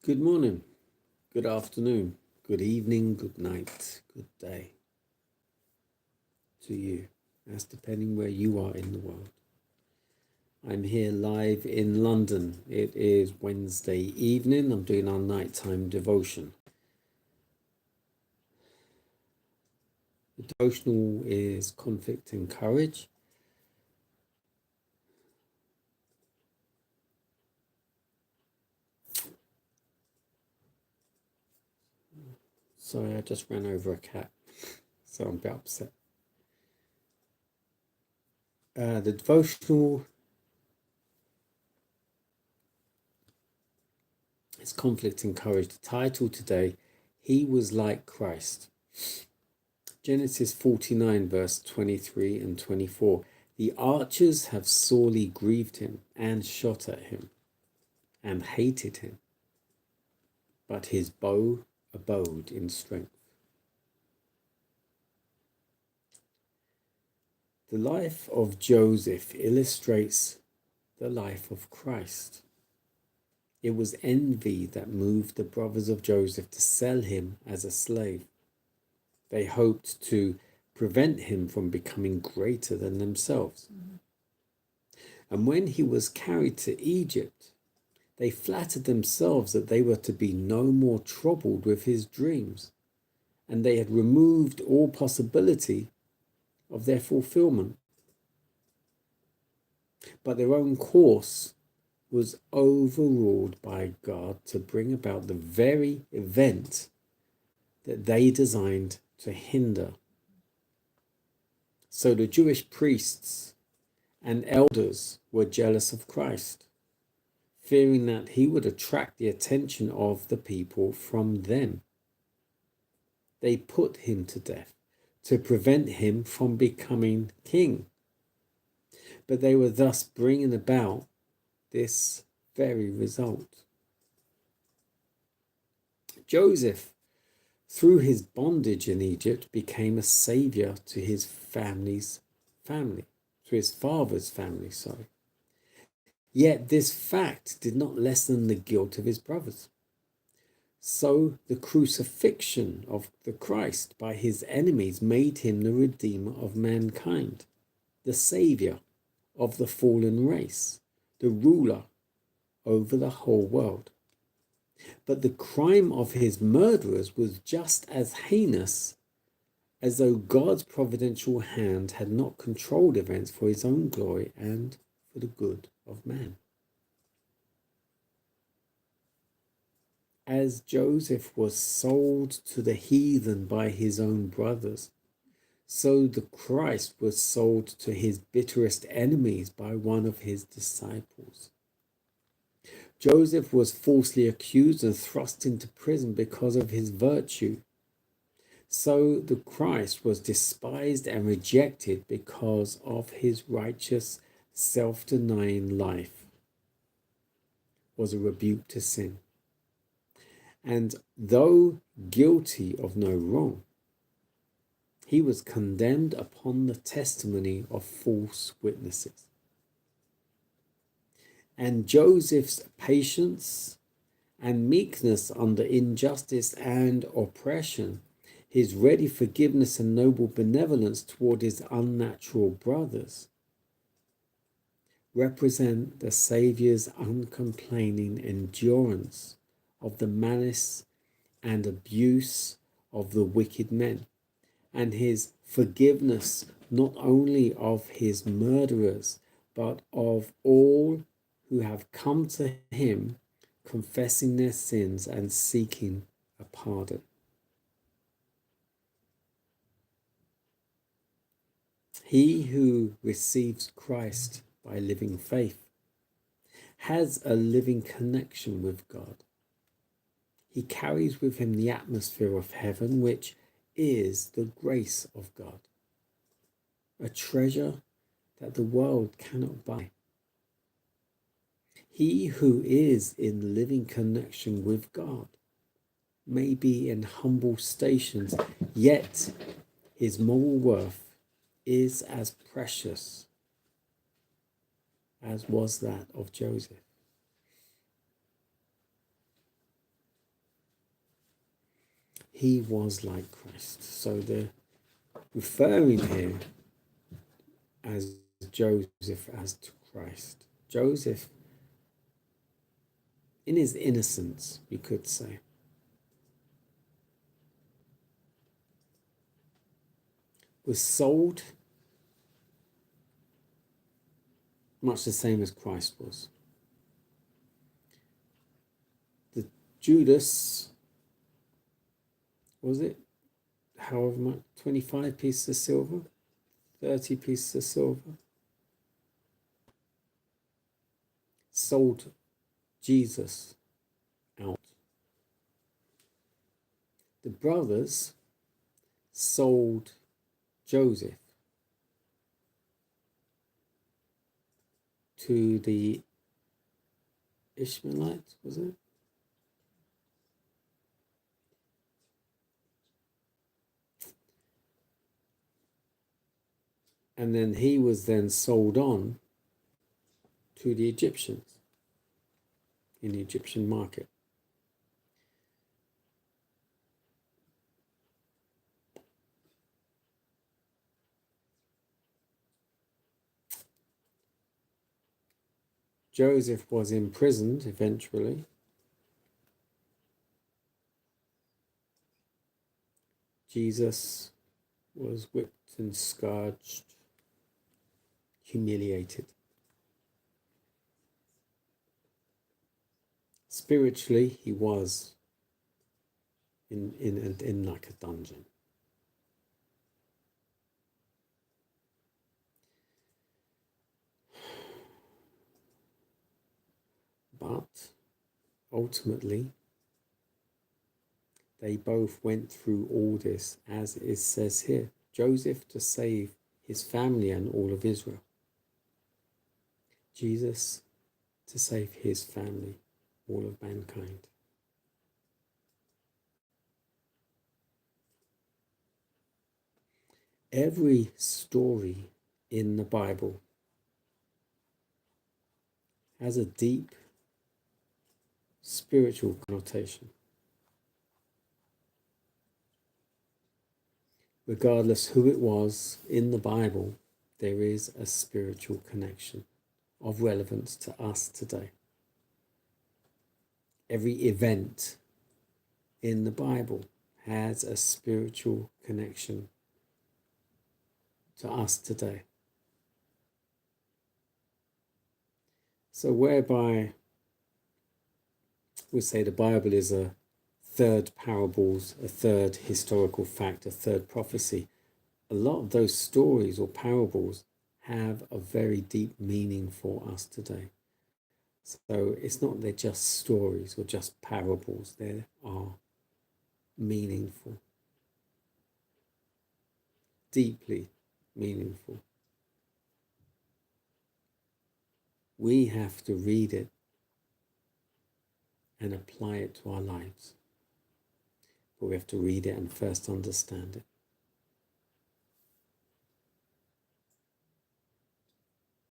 Good morning, good afternoon, good evening, good night, good day to you, as depending where you are in the world. I'm here live in London. It is Wednesday evening. I'm doing our nighttime devotion. The devotional is conflict and courage. Sorry, I just ran over a cat, so I'm a bit upset. The devotional is conflict and courage. The title today, He Was Like Christ. Genesis 49 verse 23 and 24. The archers have sorely grieved him and shot at him and hated him, but his bow abode in strength. The life of Joseph illustrates the life of Christ. It was envy that moved the brothers of Joseph to sell him as a slave. They hoped to prevent him from becoming greater than themselves. And when he was carried to Egypt, they flattered themselves that they were to be no more troubled with his dreams, and they had removed all possibility of their fulfillment. But their own course was overruled by God to bring about the very event that they designed to hinder. So the Jewish priests and elders were jealous of Christ, fearing that he would attract the attention of the people from them. They put him to death to prevent him from becoming king. But they were thus bringing about this very result. Joseph, through his bondage in Egypt, became a savior to his father's family. Yet this fact did not lessen the guilt of his brothers. So the crucifixion of the Christ by his enemies made him the Redeemer of mankind, the Saviour of the fallen race, the ruler over the whole world. But the crime of his murderers was just as heinous as though God's providential hand had not controlled events for his own glory and for the good of man. As Joseph was sold to the heathen by his own brothers, so the Christ was sold to his bitterest enemies by one of his disciples. Joseph was falsely accused and thrust into prison because of his virtue. So the Christ was despised and rejected because of his righteous, self-denying life, was a rebuke to sin. And though guilty of no wrong, he was condemned upon the testimony of false witnesses. And Joseph's patience and meekness under injustice and oppression, his ready forgiveness and noble benevolence toward his unnatural brothers, represent the Saviour's uncomplaining endurance of the malice and abuse of the wicked men, and his forgiveness not only of his murderers, but of all who have come to him confessing their sins and seeking a pardon. He who receives Christ by living faith has a living connection with God. He carries with him the atmosphere of heaven, which is the grace of God, a treasure that the world cannot buy. He who is in living connection with God may be in humble stations, yet his moral worth is as precious as was that of Joseph. he was like Christ. So they're referring here as Joseph as to Christ. Joseph, in his innocence, you could say, was sold much the same as Christ was. The Judas, was it however much, 25 pieces of silver, 30 pieces of silver, sold Jesus out. The brothers sold Joseph to the Ishmaelites, was it? And then he was then sold on to the Egyptians in the Egyptian market. Joseph was imprisoned eventually. Jesus was whipped and scourged, humiliated. Spiritually, he was in like a dungeon. But ultimately, they both went through all this, as it says here. Joseph to save his family and all of Israel. Jesus to save his family, all of mankind. Every story in the Bible has a deep spiritual connotation. Regardless who it was in the Bible, there is a spiritual connection of relevance to us today. Every event in the Bible has a spiritual connection to us today. So whereby we say the Bible is a third parables, a third historical fact, a third prophecy, a lot of those stories or parables have a very deep meaning for us today. So it's not they're just stories or just parables, they are meaningful, deeply meaningful. We have to read it and apply it to our lives. But we have to read it and first understand it.